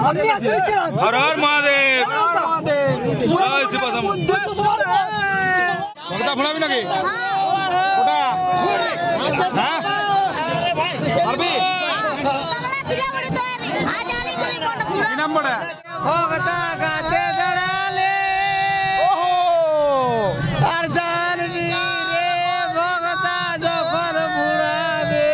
হর হর মহাদেব। জয় শিব শম্ভু। ভক্তা ফোড়াবি নাকি? ওটা হ্যাঁ পারবি? কি নাম্বারটা? ভক্তা গাছে দাঁড়ালে আর জানবি রে ভক্তা যখন ফুড়াবে।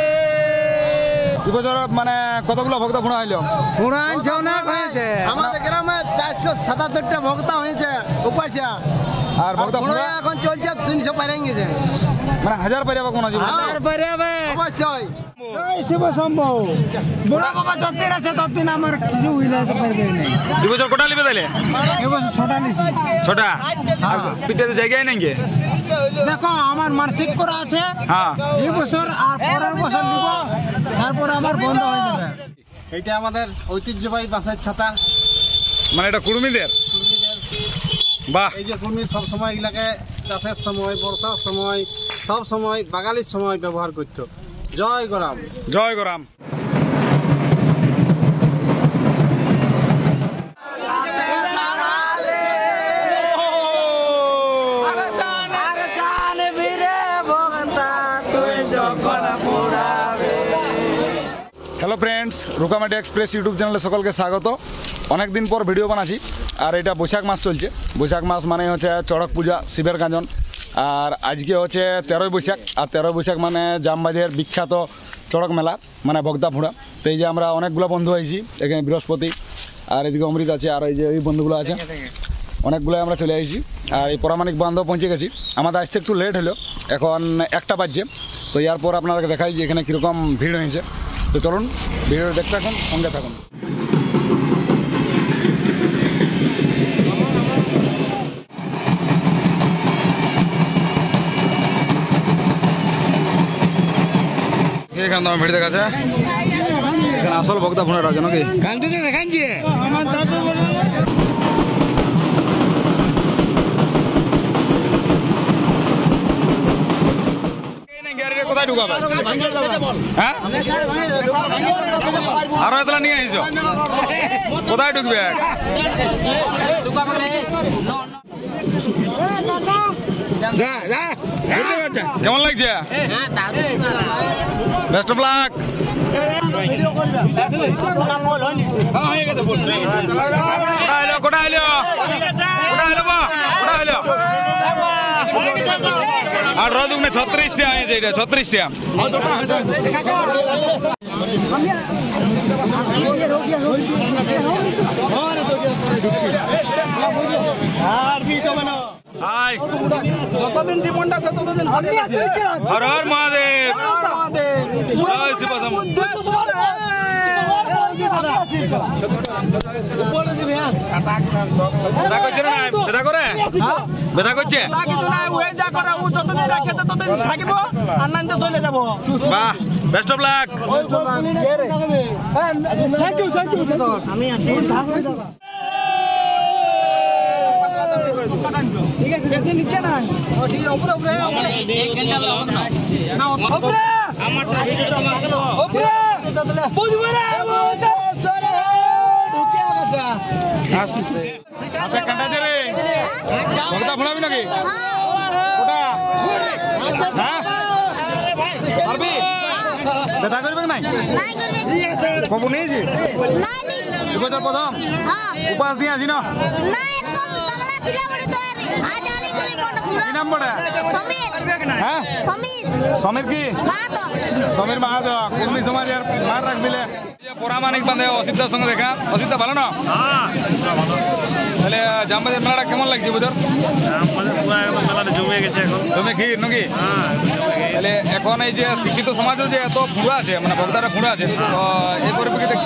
এবছর মানে কতগুলো ভক্তা ফোড়া হইল? ফোড়া অনেক হয়েছে আমাদের গ্রামে 477টা ভক্তা হয়েছে উপাসা। আর ভক্তা ফোড়া এখন চলছে 300 পারে গেছে, মানে 1000 পারে কোন জীবন 1000 পারে হবে অবশ্যই। জয় শিব শম্ভু। বুড়া বাবা যতদিন আছে ততদিন আমার কিছু হইলাতে পারবে না। এবছর কোটা লিবে তাইলে? এবছর 6টা নিছি। 6টা? আর পিঠেতে জায়গায় নাই গে? দেখো আমার মানসিক করা আছে, হ্যাঁ এই বছর আর পরের বছর নিব, তারপরে আমার বন্ধ হয়ে যাবে। এটা আমাদের ঐতিহ্যবাহী বাঁশের ছাতা, মানে এটা কুড়মিদের। বাহ, এই যে কুড়মি সব সময় এগুলাকে চাষের সময়, বর্ষার সময়, সব সময় বাঙালির সময় ব্যবহার করতো। জয় গরাম। জয় গরাম। হ্যালো ফ্রেন্ডস, রুকামাটি এক্সপ্রেস ইউটিউব চ্যানেলে সকলকে স্বাগত। অনেক দিন পর ভিডিও বানাচ্ছি, আর এটা বৈশাখ মাস চলছে। বৈশাখ মাস মানে হচ্ছে চড়ক পূজা, শিবের গাজন। আর আজকে হচ্ছে 13ই বৈশাখ, আর 13ই বৈশাখ মানে জামবাজারের বিখ্যাত চড়ক মেলা, মানে বগদা ফুঁড়া। তো এই যে আমরা অনেকগুলো বন্ধু হয়েছি, এখানে বৃহস্পতি আর এদিকে অমৃত আছে, আর এই যে এই বন্ধুগুলো আছে, অনেকগুলো আমরা চলে আসছি। আর এই পরামানিক বান্ধব পৌঁছে গেছি। আমাদের আসতে একটু লেট হলো, এখন 1টা বাজছে। তো এরপর আপনাদেরকে দেখাই যে এখানে কীরকম ভিড় হয়েছে। তো চলুন ভিডিও দেখতে থাকুন, সঙ্গে থাকুন। এখানে তো ভিড় দেখাচ্ছে, এখানে আসল বগদা ফোনের আছে নাকি? কোথায় ঢুকাবে? হ্যাঁ, আরো এতলা নিয়ে আসছ, কোথায় ঢুকবে? কেমন লাগছে? Best of luck. কোটা হইলো আর রোদ 36টা আছে, এটা 36টা। যতদিন জীবনটা আছে ততদিন হর হর মহাদেব। জয় শিব শম্ভু। বেদা করছে না? বেদা করে? বেদা করছে? বাহ, বেস্ট অফ লাক। আমি আছি। ঠিক আছে, বেশি নিচে না, ঠিক আছে, উপরে উপরে ভক্তা ফোড়াবি নাকি? ওটা হ্যাঁ পারবি? ব্যথা করবে নাই? খবর নিয়েছি এবছর প্রথম উপাস দিয়ে আসি না। কি নাম্বারটা? হ্যাঁ সমীর কি? সমীর মাহাতো। কুর্মি সমাজের মার রাখ দিলে। পরামানিক বান্ধে অসিদ্ধার সঙ্গে দেখা। অসিদ্ধা ভালো না? তাহলে জামবাজার মেলাটা কেমন লাগছে বুঝর? মেলাটা জমে গেছে, এখন জমে ক্ষীর নাকি? তাহলে এখন এই যে শিক্ষিত সমাজও যে এত ফুঁড়া আছে, মানে বক্তারা ফুঁড়া আছে, তো এই পরিপ্রেক্ষিতে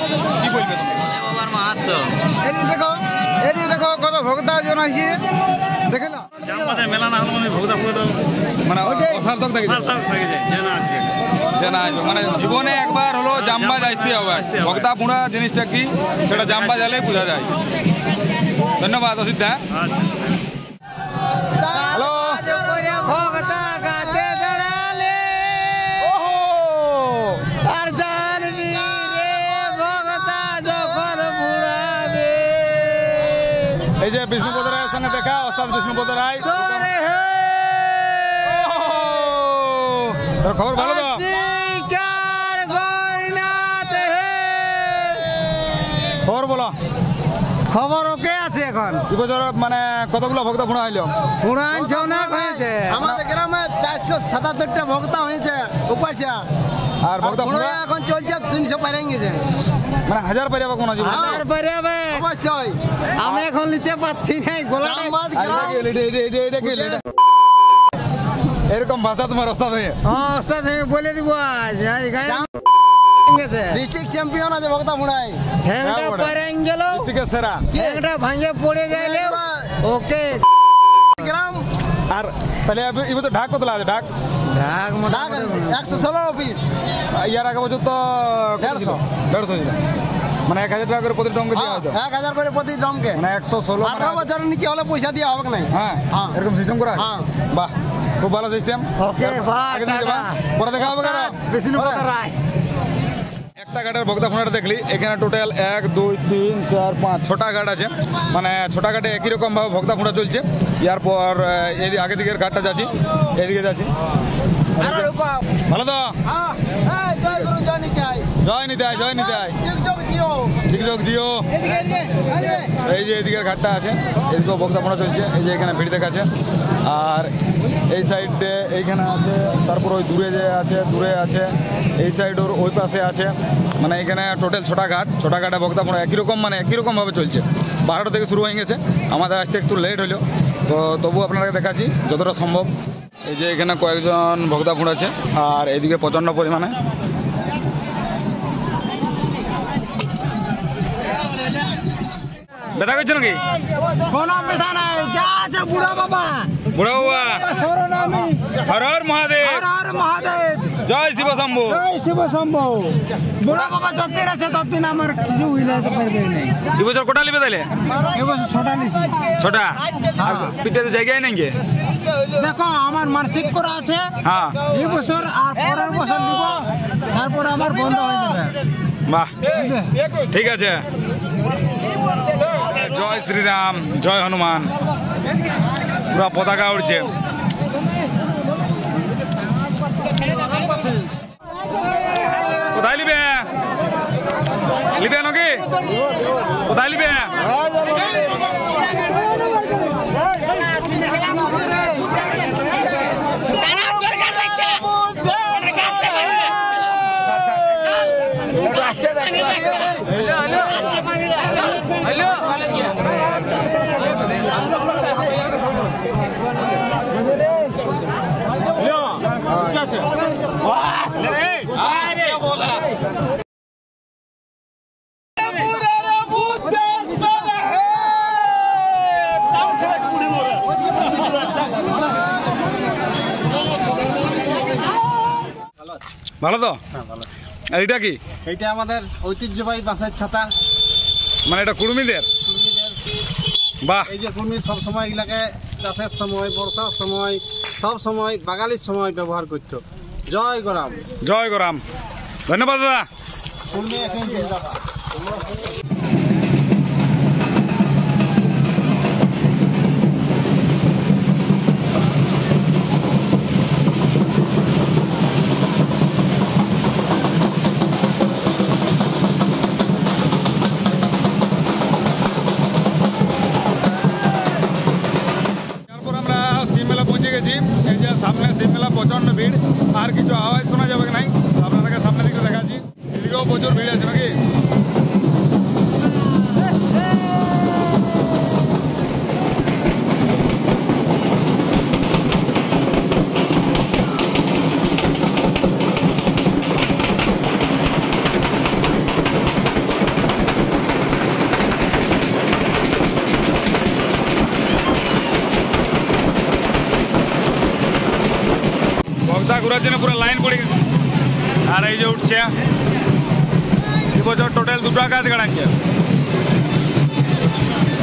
কি বলবে তুমি? বাবার মাহাত্ম্য দেখো, এদিকে দেখো কত ভক্তা জন আছে, দেখে না? জামবাজার মেলা না হলে ভোগদা ফুড়ে মানে অসার্থক থাকে জানা আসবে, মানে জীবনে একবার হলো জামবাজ আসতে হবে। বগদা ফুঁড়া জিনিসটা কি সেটা জামবাজ আলেই বোঝা যায়। ধন্যবাদ অসিদ্ধা। হ্যালো, ভক্তা গাছে দাঁড়ালে আর জানবি রে ভক্তা যখন ফুড়াবে। সঙ্গে দেখা ওস্তাদ বিষ্ণুপদ রায়। তোর খবর ভালো তো? খবর বলো। খবর ওকে আছে এখন। এবছর মানে কতগুলো ভক্ত ফোড়া হইলো? আমাদের গ্রামে 477টা ভক্ত হয়েছে উপাসা। আর ভক্ত ফোড়া এখন চলছে 300 পারে গেছে। মানে 1000 পারে কোন জীবন? অবশ্যই আমি এখন নিতে পারছি না এরকম ভাষা তোমার ওস্তাদ হয়ে? ওস্তাদ বলে দিব আজ ডিস্ট্রিক্ট চ্যাম্পিয়ন আছে ভক্ত মুড়াই। হ্যাংটা পারে গেল ডিস্ট্রিক্টের সেরা। হ্যাংটা ভাঙে পড়ে গেল ওকে গ্রাম। আর তাহলে এবছর ঢাক কত আছে? ঢাক ঢাক 116 পিস। ইয়ার আগে বছর তো 150 ছিল। মানে 1000 টাকা করে প্রতি ডমকে দেওয়া হতো। 1000 করে প্রতি ডমকে। মানে 116 18 বছরের নিচে হলে পয়সা দেওয়া হবে না। হ্যাঁ এরকম সিস্টেম করা? হ্যাঁ বাহ, খুব ভালো সিস্টেম। ওকে ভাই পরে দেখা হবে কারণ বিষ্ণুপদ রায়। একটা ঘাটের ভক্তা ফোনাটা দেখলি, এখানে টোটাল 1 2 3 4 5 6টা ঘাট আছে। মানে 6টা ঘাটে একই রকম ভাবে ভক্তা ফোঁড়া চলছে। এরপর এই আগের দিকের ঘাটটা যাচ্ছি, এদিকে যাচ্ছি। ভালো তো? জয় নিতাই, জয় নিতাই, টিকটক জিও। এই যে এদিকের ঘাটটা আছে, এদিকেও ভক্তা ফোঁড়া চলছে। এই যে এখানে ভিড় দেখাচ্ছে। আর এই সাইডে এইখানে আছে, তারপর ওই দূরে যে আছে, দূরে আছে, এই সাইড ওর ওই পাশে আছে। মানে এখানে টোটাল 6টা ঘাট, 6টা ঘাটে ভক্তা ফোঁড়া একই রকম, মানে একই রকমভাবে চলছে। 12টা থেকে শুরু হয়ে গেছে। আমাদের আসতে একটু লেট হলো, তো তবু আপনাকে দেখাচ্ছি যতটা সম্ভব। এই যে এখানে কয়েকজন ভক্তা ফোঁড়াছে, আর এদিকে প্রচণ্ড পরিমাণে। ব্যথা করছে নাকি? কোনো ব্যথা নাই, যা আছে বুড়া বাবা। বুড়া বাবা হর হর মহাদেব, হর হর মহাদেব, জয় শিব শম্ভু, জয় শিব শম্ভু। বুড়া বাবা যতদিন আছে ততদিন আমার কিছু হইলাতে পারবে না। এবছর কোটা লিবে তাহলে? এবছর 6টা নিছি। 6টা? পিঠেতে জায়গায় নেই গে? দেখো আমার মানসিক করা আছে। হ্যাঁ, এই বছর আর পরের বছর দিব, তারপর আমার বন্ধ হয়ে যাবে। বাহ, ঠিক আছে। জয় শ্রীরাম, জয় হনুমান, পুরা পতাকা উঠছে। কোথায় লিবে? লিবে নাকি? কোথায় লিবে? ভালো তো? আর এটা কি? এটা আমাদের ঐতিহ্যবাহী বাঁশের ছাতা। মানে এটা কুড়মিদের? বাহ, এই যে কুর্মি সব সময় এগুলাকে চাষের সময়, বর্ষার সময়, সব সময় বাঙালির সময় ব্যবহার করতো। জয় গরাম, জয় গরাম। ধন্যবাদ দাদা। কুর্মি এখন জিন্দাবাদ। এই যে সামনে শিব মেলা, প্রচন্ড ভিড়। আর কিছু আওয়াজ শোনা যাবে নাই, আপনাদেরকে সামনে দিকে দেখাচ্ছি। এদিকেও প্রচুর ভিড় আছে নাকি? ঘোরার জন্য পুরো লাইন পড়ে গেছে। আর এই যে উঠছে, এবছর টোটাল 2টা গাছ গাড়াচ্ছে।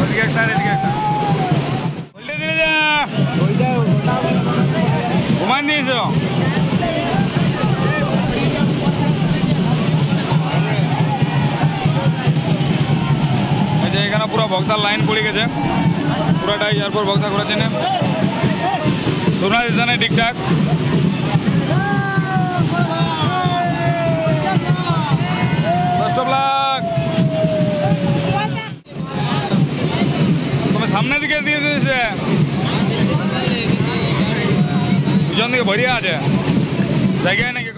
ওদিকে একটা, এদিকে একটা। ঘুমান দিয়েছ? এই যে এখানে পুরো ভক্তার লাইন পড়ে গেছে। পুরাটাই এরপর বক্তা ঘোরার জন্য সোনার জানে ঠিকঠাক। তুমি সামনের দিকে দিয়ে দিয়েছে, পিছন দিকে ভরিয়া আছে জায়গায় নাকি।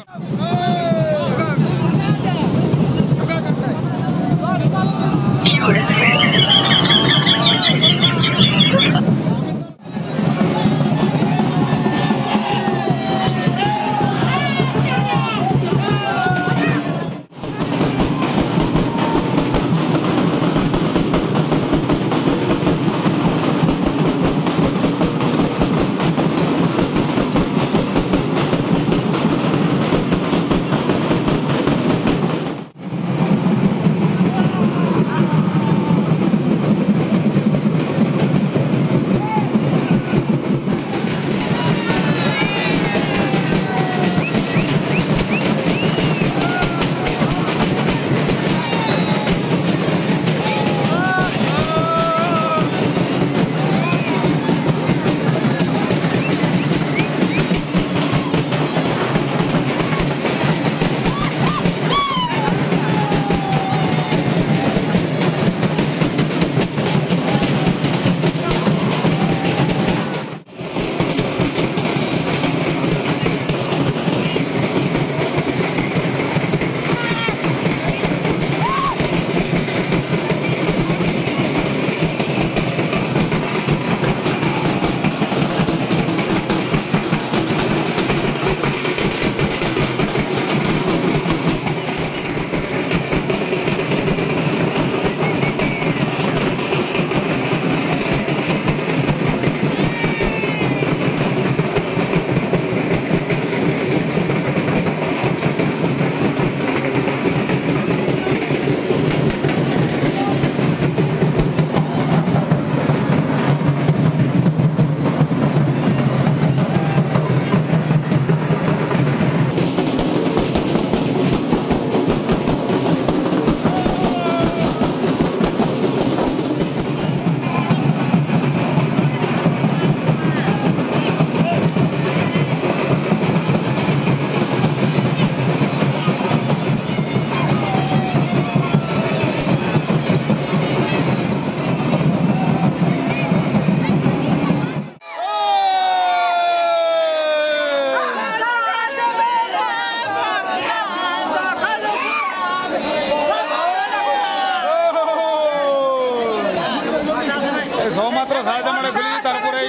সৌমাত্র সাহায্য মানে খুলেছি, তারপরে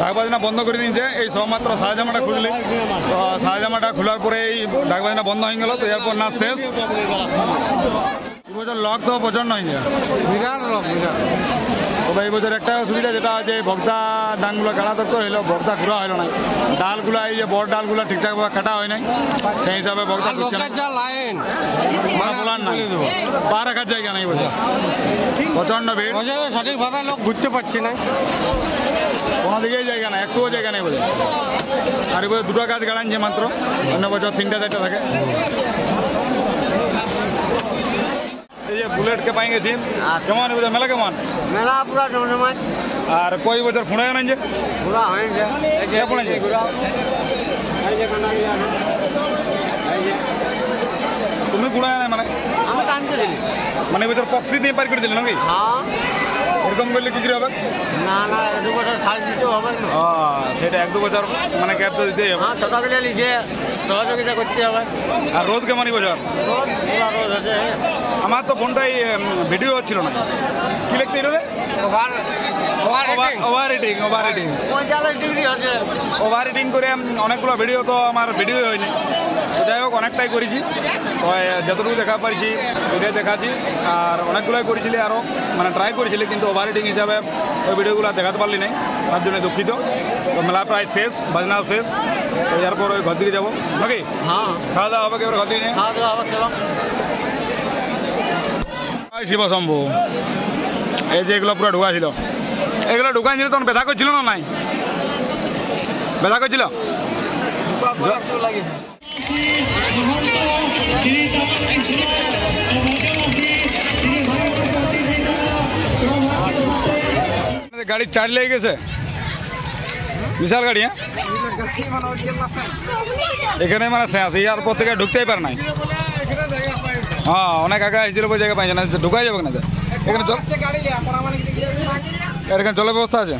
ডাকবাজনা বন্ধ করে দিয়েছে। এই সবমাত্র সাহাজামাটা খুললি, তো সাহাজামাটা খোলার পরে এই ডাকবাজনা বন্ধ হয়ে গেল। তো এরপর নাচ শেষ। এবছর লক তো প্রচন্ড হয়েছে, বিরাট লোক বিরাট। তবে এই বছর একটা অসুবিধা যেটা আছে, ভক্তা ডাংগুলো কাটা থাকতো হইলো, ভক্তা ঘুরা হইলো না। ডালগুলা এই যে বড় ডালগুলা ঠিকঠাকভাবে কাটা হয় নাই, সেই হিসাবে ভক্তা ঘুরছে না। লাইন বলার না, পা রাখার জায়গা নেই বছর, প্রচন্ড ভিড়। সঠিকভাবে লোক ঘুরতে পারছে না, কোনো দিকেই জায়গা না, একটুও জায়গা নেই বলে। আর এবার দুটো গাছ গাড়াচ্ছে মাত্র, অন্য বছর 3টা-4টা থাকে। এই যে বুলেটকে পাই গেছি, কেমন এবছর মেলা কেমন? মেলা পুরা জমজমাট। আর কই বছর ফুঁড়ে নাই যে পুরা হয়েছে, তুমি ফুঁড়ে নাই মানে আমি টানতে দিলি, মানে এবছর পক্সি দিয়ে পার করে দিলে নাকি? হ্যাঁ। এরকম করলে কি হবে? না না, 2 বছর ছাড় দিতে হবে না। সেটা 1-2 বছর মানে গ্যাপ তো দিতেই হবে। হ্যাঁ, ছোটা দিলে লিখে সহযোগিতা করতে হবে। আর রোদ কেমন এই বছর? রোদ পুরা রোদ আছে। আমার তো ফোনটাই ভিডিও হচ্ছিল না, কি লিখতে রে? ওভার রেটিং করে অনেকগুলো ভিডিও তো আমার ভিডিও হয়নি। তো যাই হোক অনেকটাই করেছি, তো যতটুকু দেখা পারছি ওইটাই দেখাচ্ছি। আর অনেকগুলোই করেছিলি আরও, মানে ট্রাই করেছিলি, কিন্তু ওভার রেটিং হিসাবে ওই ভিডিওগুলো দেখাতে পারলি নাই, তার জন্য দুঃখিত। তো মেলা প্রায় শেষ, বাজনা শেষ, তো এরপর ওই ঘর দিকে যাবো নাকি? হ্যাঁ, খাওয়া দাওয়া হবে, এবার ঘর দিকে খাওয়া দাওয়া আবার চলো। শিবশম্ভু, এই যে এগুলো পুরো ঢুকা ছিল, এগুলো ঢুকাই ছিল তখন ব্যথা করছিল না? নাই ব্যথা করছিল? গাড়ির চার্জ লেগে গেছে, বিশাল গাড়ি। হ্যাঁ, এখানে মানে শেষ, এয়ারপোর্ট থেকে ঢুকতেই পারে নাই। হ্যাঁ, অনেক আগে আসছিল, ওই জায়গা পাইছে না, ঢুকাই যাবে না। এখানে এখানে জলের ব্যবস্থা আছে?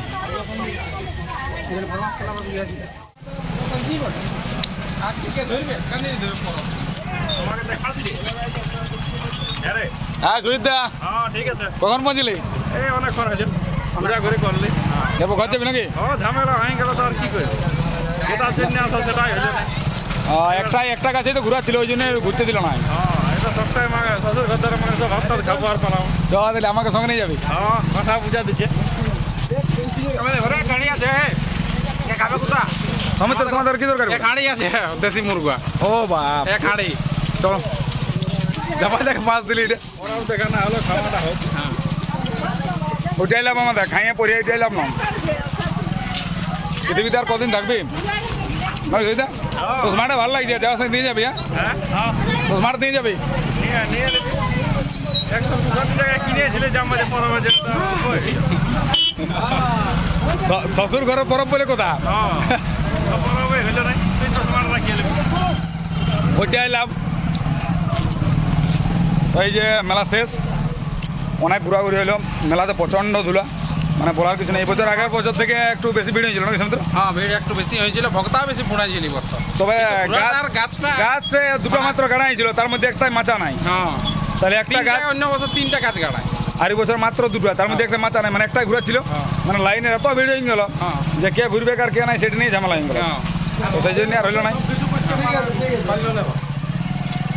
হ্যাঁ সুজিত দা, ঠিক আছে। কখন পৌঁছলি? এই অনেকক্ষণ হয়েছে, ঘোরা ঘুরি করলি। যাবো, ঘর যাবি নাকি? ঝামেলা হয়ে গেল তো আর কি করবি, যেটা চিনে আসা সেটাই হয়েছে না। একটা কাছেই তো ঘুরা ছিল, ওই জন্য ঘুরতে দিল না। এটা সপ্তাহে মাগে শ্বশুর ঘর ধরে মানে সব ভাত খাবো আর পালাম। জবা দিলে আমাকে সঙ্গে নিয়ে যাবি? কথা বুঝা দিচ্ছে। ঘরে গাড়ি আছে, খাবে কোথা? সমিত তোমাদের কি দরকার? গাড়ি আছে দেশি মুরগা। ও বাপ, এক হাঁড়ি। চলো যাবা, দেখ মাছ দিলি। ওরাও দেখা না হলো, খাওয়াটা হোক। উঠাইলাম আমাদের, খাইয়ে পড়িয়ে উঠাইলাম না। পৃথিবীতে আর কদিন থাকবি? তো স্মার্টে ভালো লাগছে, যাওয়ার সঙ্গে নিয়ে যাবি? হ্যাঁ, তো স্মার্ট নিয়ে যাবি? নিয়ে নেবি। 150 টাকা কিনেছিলে জামাতে পরবে, শ্বশুর ঘরের পরব বলে কথা। পরবে হইল নাই, তুই তো স্মার্ট রাখিয়ে নেবি। উঠাইলাম, এই যে মেলা শেষ, অনেক ঘোরাঘুরি হইলো। মেলাতে প্রচণ্ড ধুলা, মানে বলার কিছু নেই। এই বছর আগের বছর থেকে একটু বেশি ভিড় হয়েছিল নাকি সমুদ্র? হ্যাঁ, ভিড় একটু বেশি হয়েছিল, ভক্তা বেশি ফুড়াইছিল বছর। তবে গাছটা গাছে দুটো মাত্র গাড়া হয়েছিল, তার মধ্যে একটাই মাচা নাই। হ্যাঁ, তাহলে একটা গাছ, অন্য বছর 3টা গাছ গাড়ায়, আর এই বছর মাত্র দুটো, তার মধ্যে একটা মাচা নাই, মানে একটাই ঘুরাচ্ছিল। মানে লাইনের এত ভিড় হয়ে গেল যে কে ঘুরবে আর কে নাই সেটা নিয়ে ঝামেলা হয়ে গেল। তো সেই জন্য আর হইলো নাই।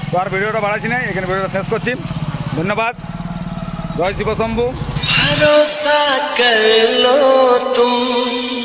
তো আর ভিডিওটা বাড়াচ্ছি না, এখানে ভিডিওটা শেষ করছি। ধন্যবাদ। জয় শিবশম্ভু। भरोसा कर लो तुम।